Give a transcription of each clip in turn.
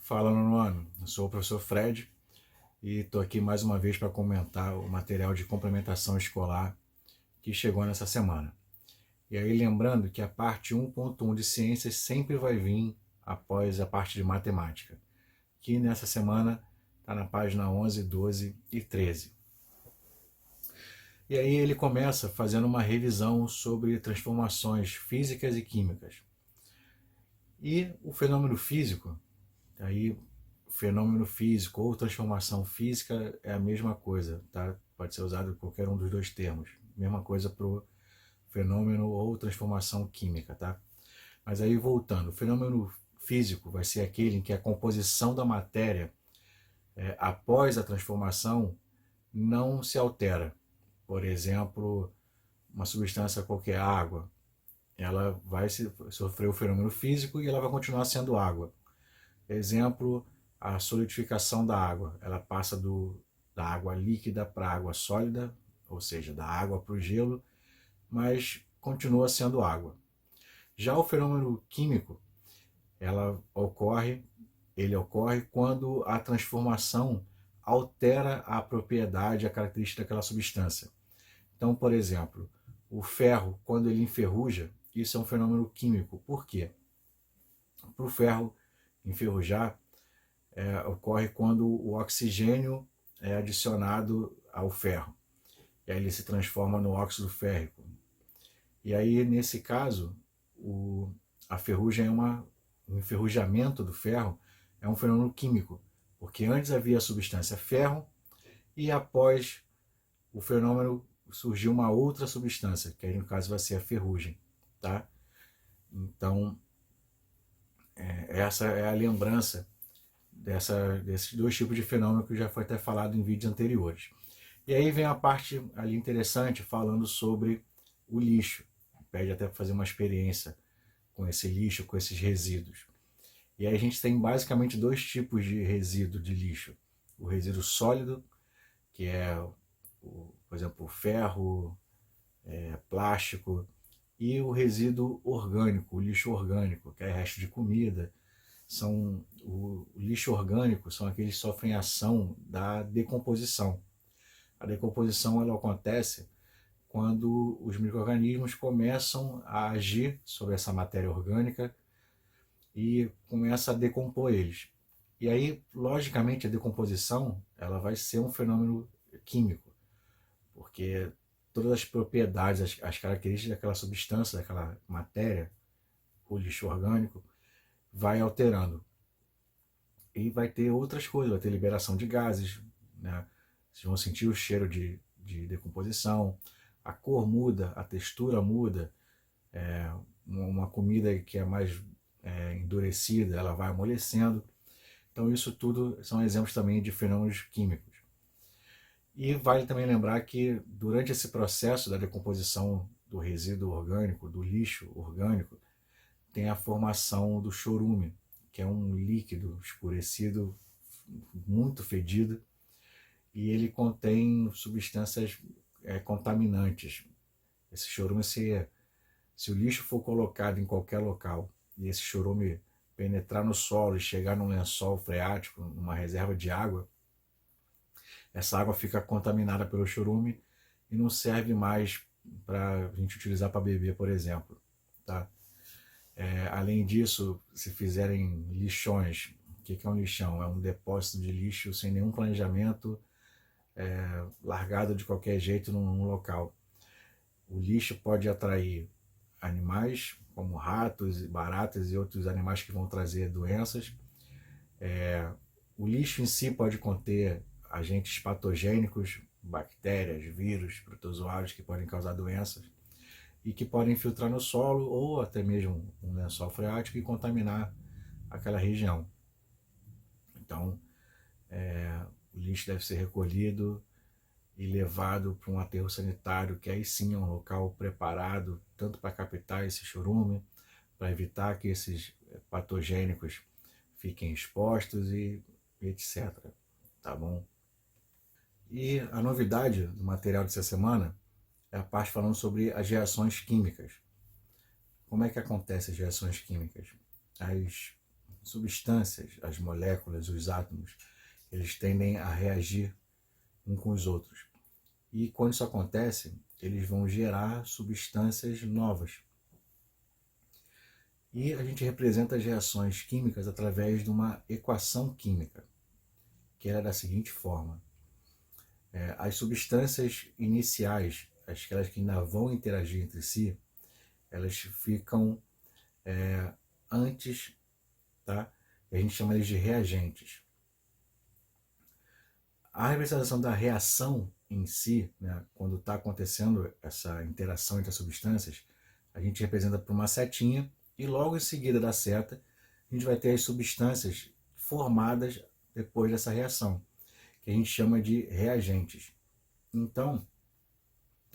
Fala, nono ano. Eu sou o professor Fred e estou aqui mais uma vez para comentar o material de complementação escolar que chegou nessa semana. E aí lembrando que a parte 1.1 de ciências sempre vai vir após a parte de matemática, que nessa semana está na página 11, 12 e 13. E aí ele começa fazendo uma revisão sobre transformações físicas e químicas. E o fenômeno físico, aí fenômeno físico ou transformação física é a mesma coisa, tá? Pode ser usado qualquer um dos dois termos. Mesma coisa para o fenômeno ou transformação química, tá? Mas aí voltando, o fenômeno físico vai ser aquele em que a composição da matéria após a transformação não se altera. Por exemplo, uma substância qualquer, água, ela vai sofrer o fenômeno físico e ela vai continuar sendo água. Exemplo, a solidificação da água. Ela passa da água líquida para a água sólida, ou seja, da água para o gelo, mas continua sendo água. Já o fenômeno químico, ele ocorre quando a transformação altera a propriedade, a característica daquela substância. Então, por exemplo, o ferro, quando ele enferruja, isso é um fenômeno químico. Por quê? Para o ferro enferrujar, ocorre quando o oxigênio é adicionado ao ferro. E aí ele se transforma no óxido férrico. E aí, nesse caso, a ferrugem o enferrujamento do ferro é um fenômeno químico, porque antes havia a substância ferro e após o fenômeno surgiu uma outra substância, que aí no caso vai ser a ferrugem. Tá? Então, essa é a lembrança desses dois tipos de fenômeno que já foi até falado em vídeos anteriores. E aí vem a parte ali interessante falando sobre o lixo. Pede até para fazer uma experiência com esse lixo, com esses resíduos. E aí a gente tem basicamente dois tipos de resíduo de lixo. O resíduo sólido, que é, por exemplo, ferro, plástico, e o resíduo orgânico, o lixo orgânico, que é resto de comida. O lixo orgânico são aqueles que sofrem ação da decomposição. A decomposição ela acontece quando os micro-organismos começam a agir sobre essa matéria orgânica e começa a decompor eles. E aí, logicamente, a decomposição ela vai ser um fenômeno químico, porque todas as propriedades, as características daquela substância, daquela matéria, o lixo orgânico, vai alterando. E vai ter outras coisas, vai ter liberação de gases, né? Vocês vão sentir o cheiro de decomposição, a cor muda, a textura muda, uma comida que é mais endurecida, ela vai amolecendo. Então isso tudo são exemplos também de fenômenos químicos. E vale também lembrar que durante esse processo da decomposição do resíduo orgânico, do lixo orgânico, tem a formação do chorume, que é um líquido escurecido, muito fedido, e ele contém substâncias contaminantes. Esse chorume, se o lixo for colocado em qualquer local e esse chorume penetrar no solo e chegar num lençol freático, numa reserva de água, essa água fica contaminada pelo chorume e não serve mais para a gente utilizar para beber, por exemplo. Tá? Além disso, se fizerem lixões, o que é um lixão? É um depósito de lixo sem nenhum planejamento, largado de qualquer jeito num local. O lixo pode atrair animais, como ratos, baratas e outros animais que vão trazer doenças. O lixo em si pode conter agentes patogênicos, bactérias, vírus, protozoários que podem causar doenças e que podem infiltrar no solo ou até mesmo um lençol freático e contaminar aquela região. Então, o lixo deve ser recolhido e levado para um aterro sanitário, que aí sim é um local preparado tanto para captar esse chorume, para evitar que esses patogênicos fiquem expostos e etc. Tá bom? E a novidade do material dessa semana é a parte falando sobre as reações químicas. Como é que acontecem as reações químicas? substâncias, as moléculas, os átomos, eles tendem a reagir uns com os outros. E quando isso acontece, eles vão gerar substâncias novas. E a gente representa as reações químicas através de uma equação química, que é da seguinte forma. As substâncias iniciais, aquelas que ainda vão interagir entre si, elas ficam antes, tá? E a gente chama eles de reagentes. A representação da reação em si, né, quando está acontecendo essa interação entre as substâncias, a gente representa por uma setinha e logo em seguida da seta a gente vai ter as substâncias formadas depois dessa reação, que a gente chama de reagentes. Então,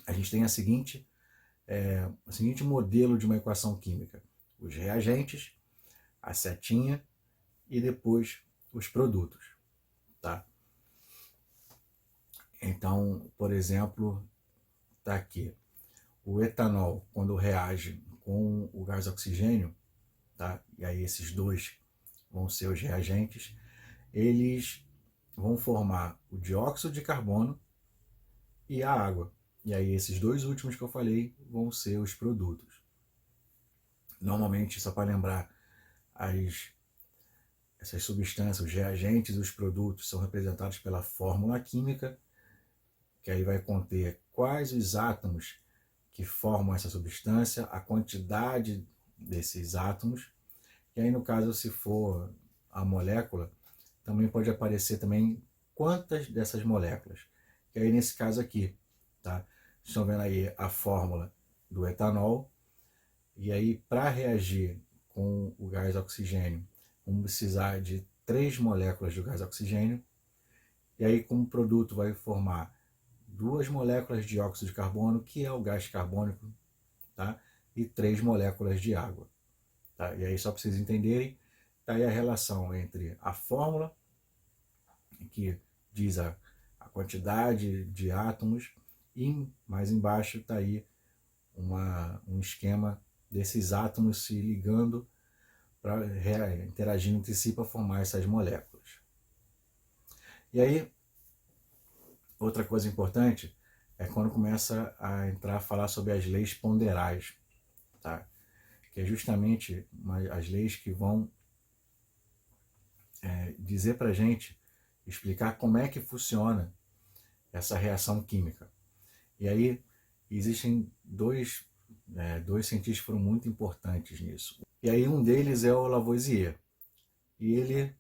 a gente tem o seguinte modelo de uma equação química: os reagentes, a setinha e depois os produtos, tá? Então, por exemplo, está aqui o etanol, quando reage com o gás oxigênio, tá? E aí esses dois vão ser os reagentes, eles vão formar o dióxido de carbono e a água. E aí esses dois últimos que eu falei vão ser os produtos. Normalmente, só para lembrar, essas substâncias, os reagentes e os produtos são representados pela fórmula química, que aí vai conter quais os átomos que formam essa substância, a quantidade desses átomos, e aí no caso, se for a molécula, também pode aparecer também quantas dessas moléculas. E aí nesse caso aqui, tá? Estão vendo aí a fórmula do etanol, e aí para reagir com o gás oxigênio, vamos precisar de 3 moléculas de gás oxigênio, e aí como produto vai formar 2 moléculas de dióxido de carbono, que é o gás carbônico, tá? E 3 moléculas de água. Tá? E aí, só para vocês entenderem, está aí a relação entre a fórmula, que diz a quantidade de átomos, e mais embaixo está aí um esquema desses átomos se ligando, interagindo entre si para formar essas moléculas. E aí, outra coisa importante é quando começa a entrar a falar sobre as leis ponderais, tá? Que é justamente as leis que vão dizer para a gente, explicar como é que funciona essa reação química. E aí existem dois cientistas que foram muito importantes nisso. E aí um deles é o Lavoisier. E ele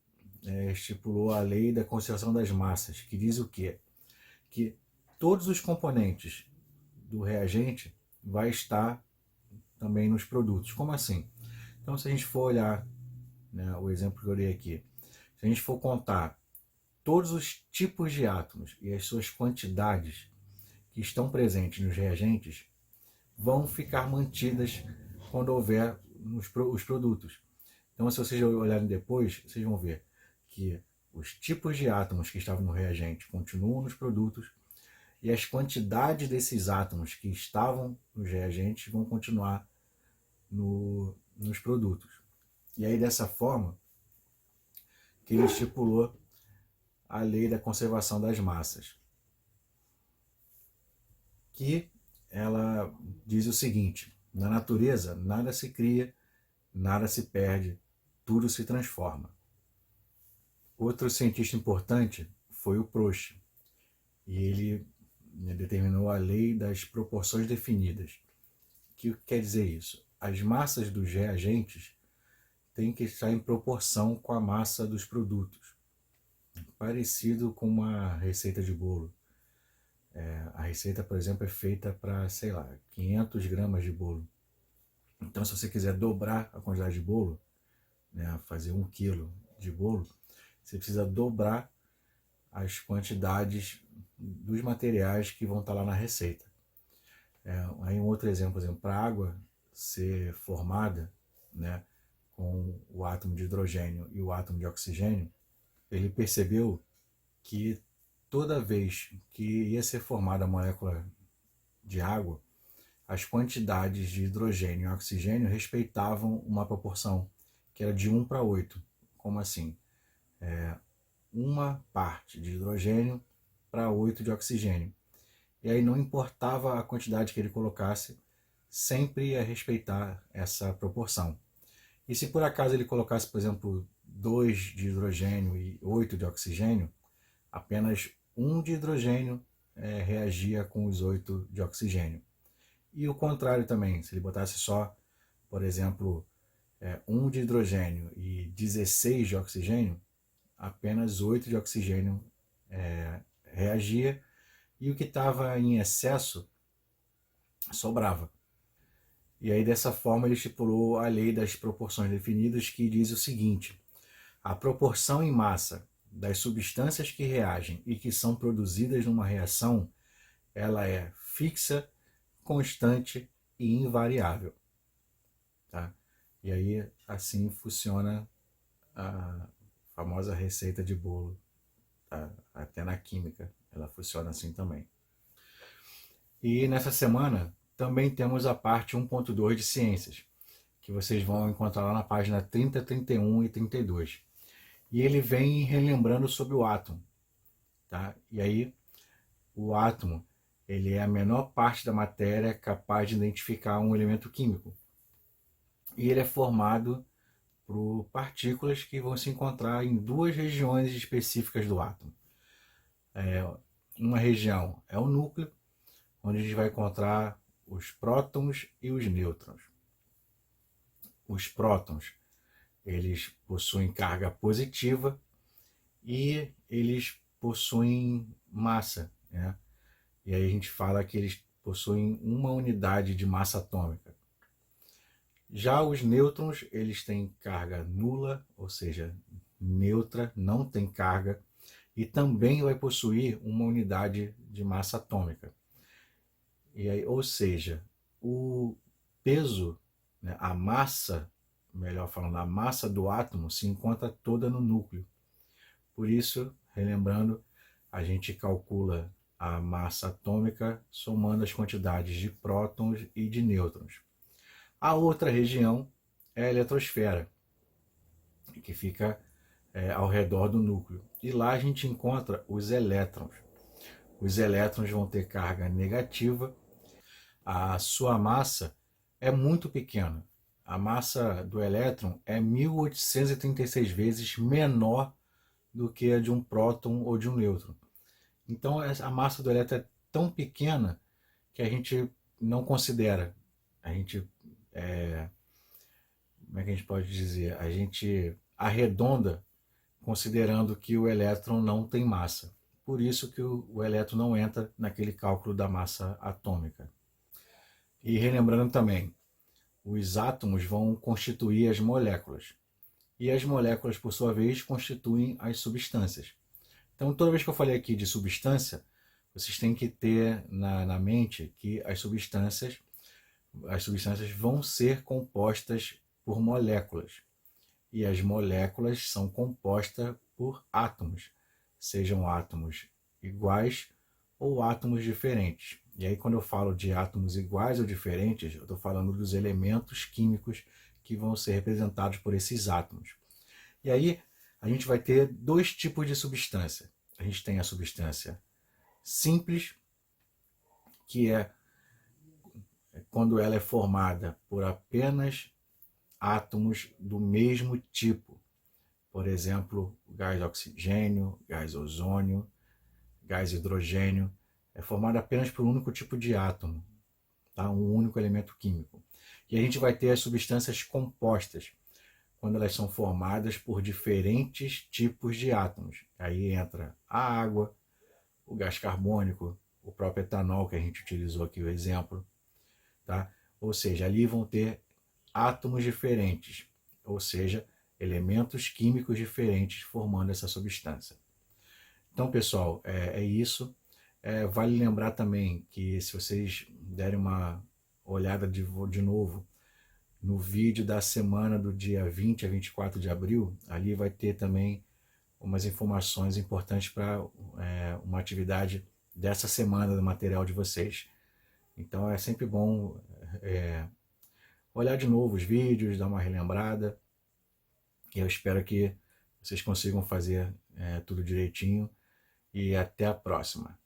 estipulou a lei da conservação das massas, que diz o quê? Que todos os componentes do reagente vai estar também nos produtos. Como assim? Então, se a gente for olhar, né, o exemplo que eu dei aqui, se a gente for contar todos os tipos de átomos e as suas quantidades que estão presentes nos reagentes, vão ficar mantidas quando houver os produtos. Então, se vocês olharem depois, vocês vão ver que os tipos de átomos que estavam no reagente continuam nos produtos e as quantidades desses átomos que estavam nos reagentes vão continuar nos produtos. E aí, dessa forma, que ele estipulou a lei da conservação das massas, que ela diz o seguinte: na natureza nada se cria, nada se perde, tudo se transforma. Outro cientista importante foi o Proust, e ele determinou a lei das proporções definidas. O que quer dizer isso? As massas dos reagentes têm que estar em proporção com a massa dos produtos, parecido com uma receita de bolo. A receita, por exemplo, é feita para, 500 gramas de bolo. Então, se você quiser dobrar a quantidade de bolo, né, fazer 1 quilo de bolo, você precisa dobrar as quantidades dos materiais que vão estar lá na receita. Aí um outro exemplo, por exemplo, para a água ser formada, né, com o átomo de hidrogênio e o átomo de oxigênio, ele percebeu que toda vez que ia ser formada a molécula de água, as quantidades de hidrogênio e oxigênio respeitavam uma proporção, que era de 1 para 8. como assim? Uma parte de hidrogênio para 8 de oxigênio. E aí não importava a quantidade que ele colocasse, sempre ia respeitar essa proporção. E se por acaso ele colocasse, por exemplo, 2 de hidrogênio e 8 de oxigênio, apenas 1 de hidrogênio reagia com os 8 de oxigênio. E o contrário também, se ele botasse só, por exemplo, 1 de hidrogênio e 16 de oxigênio, apenas 8 de oxigênio reagia, e o que estava em excesso sobrava. E aí dessa forma ele estipulou a lei das proporções definidas, que diz o seguinte: a proporção em massa das substâncias que reagem e que são produzidas numa reação, ela é fixa, constante e invariável. Tá? E aí assim funciona a famosa receita de bolo. Tá? Até na química ela funciona assim também. E nessa semana também temos a parte 1.2 de ciências, que vocês vão encontrar lá na página 30, 31 e 32. E ele vem relembrando sobre o átomo. Tá? E aí o átomo, ele é a menor parte da matéria capaz de identificar um elemento químico. E ele é formado por partículas que vão se encontrar em duas regiões específicas do átomo. Uma região é o núcleo, onde a gente vai encontrar os prótons e os nêutrons. Os prótons, eles possuem carga positiva e eles possuem massa, né? E aí a gente fala que eles possuem uma unidade de massa atômica. Já os nêutrons, eles têm carga nula, ou seja, neutra, não tem carga, e também vai possuir uma unidade de massa atômica. E aí, ou seja, o peso, né, a massa, melhor falando, a massa do átomo se encontra toda no núcleo. Por isso, relembrando, a gente calcula a massa atômica somando as quantidades de prótons e de nêutrons. A outra região é a eletrosfera, que fica ao redor do núcleo. E lá a gente encontra os elétrons. Os elétrons vão ter carga negativa. A sua massa é muito pequena. A massa do elétron é 1836 vezes menor do que a de um próton ou de um nêutron. Então a massa do elétron é tão pequena que a gente não considera. A gente, como é que a gente pode dizer? A gente arredonda considerando que o elétron não tem massa. Por isso que o elétron não entra naquele cálculo da massa atômica. E relembrando também, os átomos vão constituir as moléculas. E as moléculas, por sua vez, constituem as substâncias. Então, toda vez que eu falei aqui de substância, vocês têm que ter na mente que as substâncias vão ser compostas por moléculas. E as moléculas são compostas por átomos, sejam átomos iguais ou átomos diferentes. E aí, quando eu falo de átomos iguais ou diferentes, eu estou falando dos elementos químicos que vão ser representados por esses átomos. E aí, a gente vai ter dois tipos de substância. A gente tem a substância simples, que é quando ela é formada por apenas átomos do mesmo tipo. Por exemplo, gás oxigênio, gás ozônio, gás hidrogênio. É formado apenas por um único tipo de átomo, tá? Um único elemento químico. E a gente vai ter as substâncias compostas, quando elas são formadas por diferentes tipos de átomos. Aí entra a água, o gás carbônico, o próprio etanol, que a gente utilizou aqui o exemplo. Tá? Ou seja, ali vão ter átomos diferentes, ou seja, elementos químicos diferentes formando essa substância. Então, pessoal, é isso. Vale lembrar também que se vocês derem uma olhada de novo no vídeo da semana do dia 20 a 24 de abril, ali vai ter também umas informações importantes para uma atividade dessa semana do material de vocês. Então é sempre bom olhar de novo os vídeos, dar uma relembrada. E eu espero que vocês consigam fazer tudo direitinho e até a próxima.